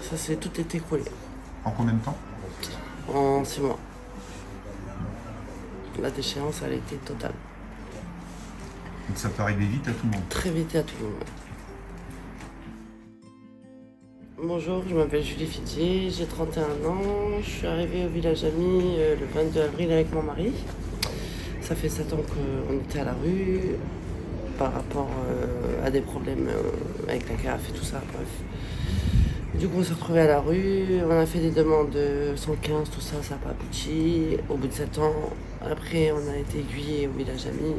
Ça s'est tout été écroulé En combien de temps? en 6 mois. La déchéance, elle a été totale. Donc ça peut arriver vite à tout le monde. Très vite à tout le monde. Bonjour, je m'appelle Julie Fidier, j'ai 31 ans. Je suis arrivée au village ami le 22 avril avec mon mari. Ça fait 7 ans qu'on était à la rue par rapport à des problèmes avec la CAF et tout ça, bref. Du coup, on s'est retrouvés à la rue, on a fait des demandes de 115, tout ça, ça n'a pas abouti. Au bout de 7 ans, après, on a été aiguillés au village ami.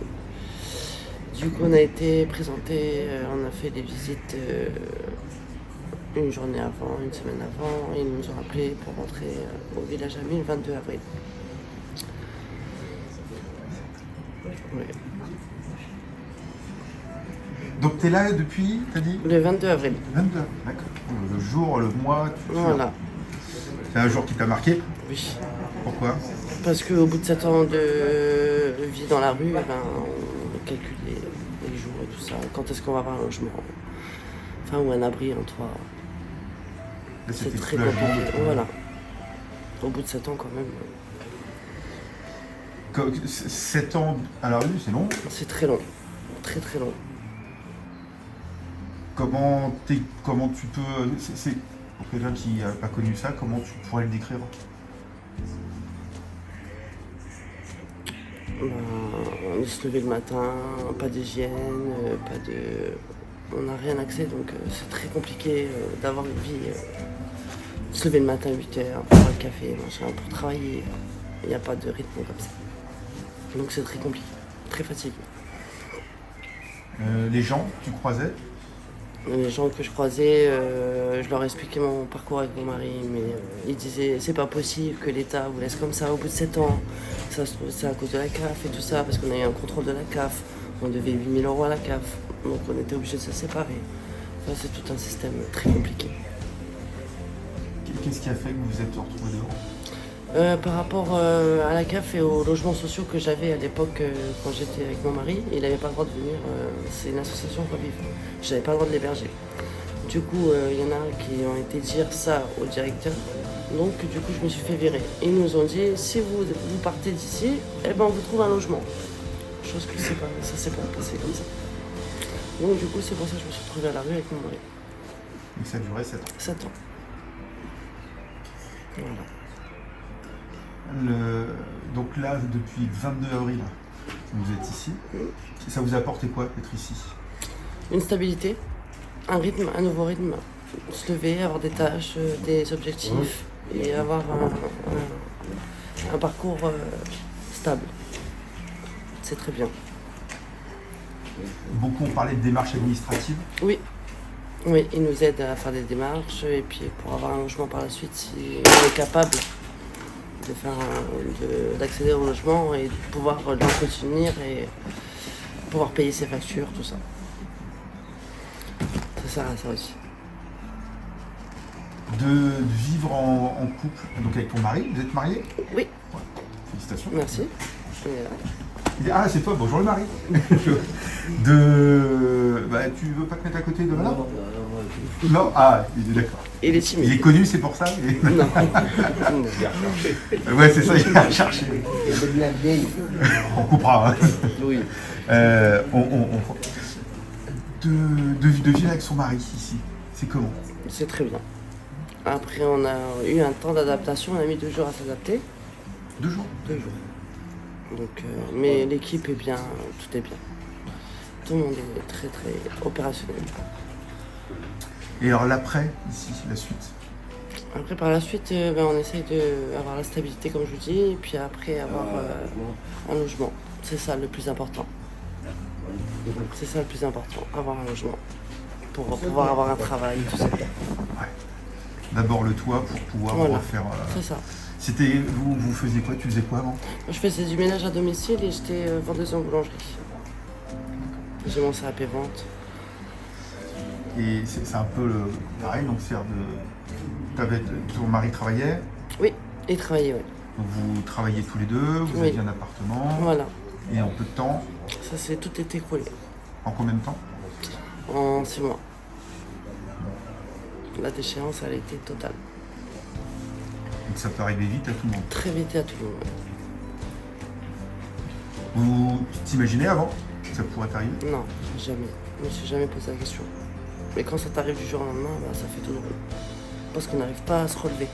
Du coup, on a été présentés, on a fait des visites une journée avant, une semaine avant. Ils nous ont appelés pour rentrer au village ami le 22 avril. Ouais. Donc t'es là depuis, t'as dit? Le 22 avril. 22, d'accord. Le jour, le mois, Voilà. C'est un jour qui t'a marqué? Oui. Pourquoi? Parce qu'au bout de 7 ans de vie dans la rue, on calcule les jours et tout ça. Quand est-ce qu'on va avoir un logement? Enfin, ou un abri en toit. Là, C'est c'était très soulagement de compliqué. tout. Voilà. Au bout de 7 ans, quand même, 7 ans à la rue, c'est long. c'est très long. Très très long. Comment tu peux... pour quelqu'un qui n'a pas connu ça, comment tu pourrais le décrire? On se lever le matin, pas d'hygiène, pas de... On n'a rien accès, donc c'est très compliqué d'avoir une vie. Se lever le matin à 8h, pour boire le café, machin, pour travailler. Il n'y a pas de rythme comme ça. Donc c'est très compliqué, très fatigué. Les gens que tu croisais? Les gens que je croisais, je leur expliquais mon parcours avec mon mari, mais ils disaient c'est pas possible que l'État vous laisse comme ça au bout de 7 ans. Ça se trouve c'est à cause de la CAF et tout ça, parce qu'on a eu un contrôle de la CAF. On devait 8 000 € à la CAF, donc on était obligé de se séparer. Enfin, c'est tout un système très compliqué. Qu'est-ce qui a fait que vous vous êtes retrouvés dehors? Par rapport à la CAF et aux logements sociaux que j'avais à l'époque quand j'étais avec mon mari, il n'avait pas le droit de venir, c'est une association Revivre. Je n'avais pas le droit de l'héberger. Du coup, il y en a qui ont été dire ça au directeur, donc du coup je me suis fait virer. Ils nous ont dit, si vous partez d'ici, eh ben, on vous trouve un logement. Chose que ça s'est pas passé comme ça. Donc du coup c'est pour ça que je me suis retrouvée à la rue avec mon mari. Et ça a duré 7 ans. 7 ans. Voilà. Donc là, depuis le 22 avril, vous êtes ici. Ça vous a apporté quoi d'être ici? Une stabilité, un rythme, un nouveau rythme. Se lever, avoir des tâches, des objectifs et avoir un parcours stable. C'est très bien. Beaucoup ont parlé de démarches administratives. Oui, ils nous aident à faire des démarches et puis pour avoir un logement par la suite, si on est capable d'accéder au logement et de pouvoir l'entretenir et pouvoir payer ses factures, tout ça. Ça sert à ça aussi. De vivre en couple, donc avec ton mari, vous êtes mariés? Oui, Félicitations. merci. Ah, c'est toi, bonjour le mari. Tu veux pas te mettre à côté de là? Non, ah, il est d'accord. Il est timide. Il est connu, c'est pour ça? Non. Ouais, c'est ça, il a recherché. On coupera. Hein. Oui. De vivre avec son mari ici, c'est comment? C'est très bien. Après, on a eu un temps d'adaptation, on a mis 2 jours à s'adapter. 2 jours? 2 jours. Donc, mais l'équipe est bien, tout est bien. Tout le monde est très très opérationnel. Et alors l'après, ici, la suite? Après, par la suite, on essaye d'avoir la stabilité, comme je vous dis, et puis après avoir un logement. C'est ça le plus important. C'est ça le plus important, avoir un logement. Pour pouvoir avoir un travail, tout ça. Ouais. D'abord le toit pour pouvoir refaire... C'est ça. Vous faisiez quoi? Tu faisais quoi avant? Je faisais du ménage à domicile et j'étais vendeuse en boulangerie. J'ai mon CAP vente. Et c'est un peu pareil, donc ton mari travaillait? Oui, il travaillait, oui. Donc vous travailliez tous les deux, vous aviez un appartement. Voilà. Et en peu de temps? Ça s'est tout été écroulé. En combien de temps? En 6 mois. La déchéance, elle a été totale. Donc ça peut arriver vite à tout le monde. Très vite à tout le monde. Vous t'imaginez avant que ça pourrait t'arriver? Non, jamais. Je me suis jamais posé la question. Mais quand ça t'arrive du jour au lendemain, bah, ça fait tout drôle. Parce qu'on n'arrive pas à se relever.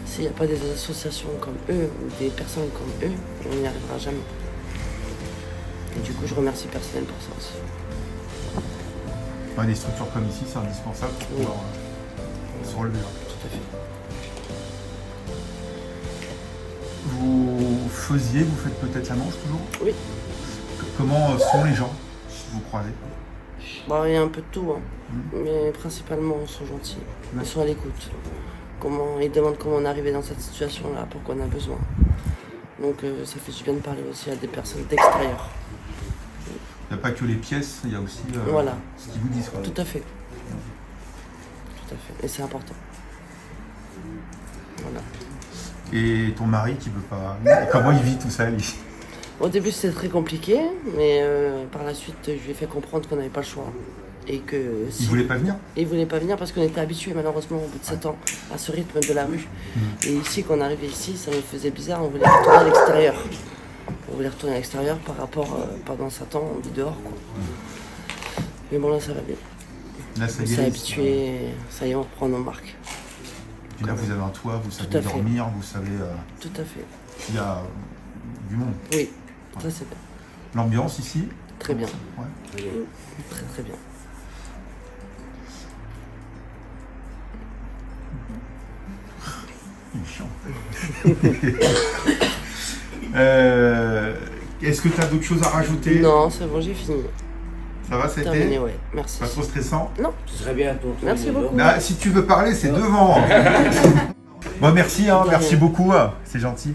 S'il n'y a pas des associations comme eux, ou des personnes comme eux, on n'y arrivera jamais. Et du coup, je remercie Personnel pour ça aussi. Ouais, des structures comme ici, c'est indispensable pour Oui. pouvoir se relever. Tout à fait. Vous faites peut-être la manche toujours? Oui. Comment sont les gens que vous croisez? Bah, il y a un peu de tout, hein. Mais principalement, ils sont gentils. Ils sont à l'écoute. Ils demandent comment on est arrivé dans cette situation-là, pourquoi on a besoin. Donc, ça fait du bien de parler aussi à des personnes d'extérieur. Il n'y a pas que les pièces, il y a aussi Voilà. ce qu'ils vous disent. Quoi. Tout à fait. Tout à fait. Et c'est important. Voilà. Et ton mari qui veut pas... Comment il vit tout ça, lui? Au début, c'était très compliqué, mais par la suite, je lui ai fait comprendre qu'on n'avait pas le choix. Et que si... Il voulait pas venir? Il voulait pas venir parce qu'on était habitués, malheureusement, au bout de 7 ans, à ce rythme de la rue. Et ici, quand on arrivait ici, ça nous faisait bizarre, on voulait retourner à l'extérieur. On voulait retourner à l'extérieur par rapport, pendant 7 ans, on vit dehors, quoi. Mais bon, là, ça va bien. Là, ça On y est, s'est habitué, ça y est, on reprend nos marques. Puis là, vous avez un toit, vous savez Tout à fait. dormir, vous savez... Tout à fait. Il y a du monde. Oui, ça c'est bien. L'ambiance ici? Très bien. Ouais. Très très bien. Il est chiant. Est-ce que tu as d'autres choses à rajouter? Non, c'est bon, j'ai fini. Ça va, c'était Terminé, ouais. Merci. pas trop stressant? Non. Ce serait bien ton tour. Merci beaucoup. Bah, si tu veux parler, c'est devant. Bon, merci, hein, merci beaucoup, c'est gentil.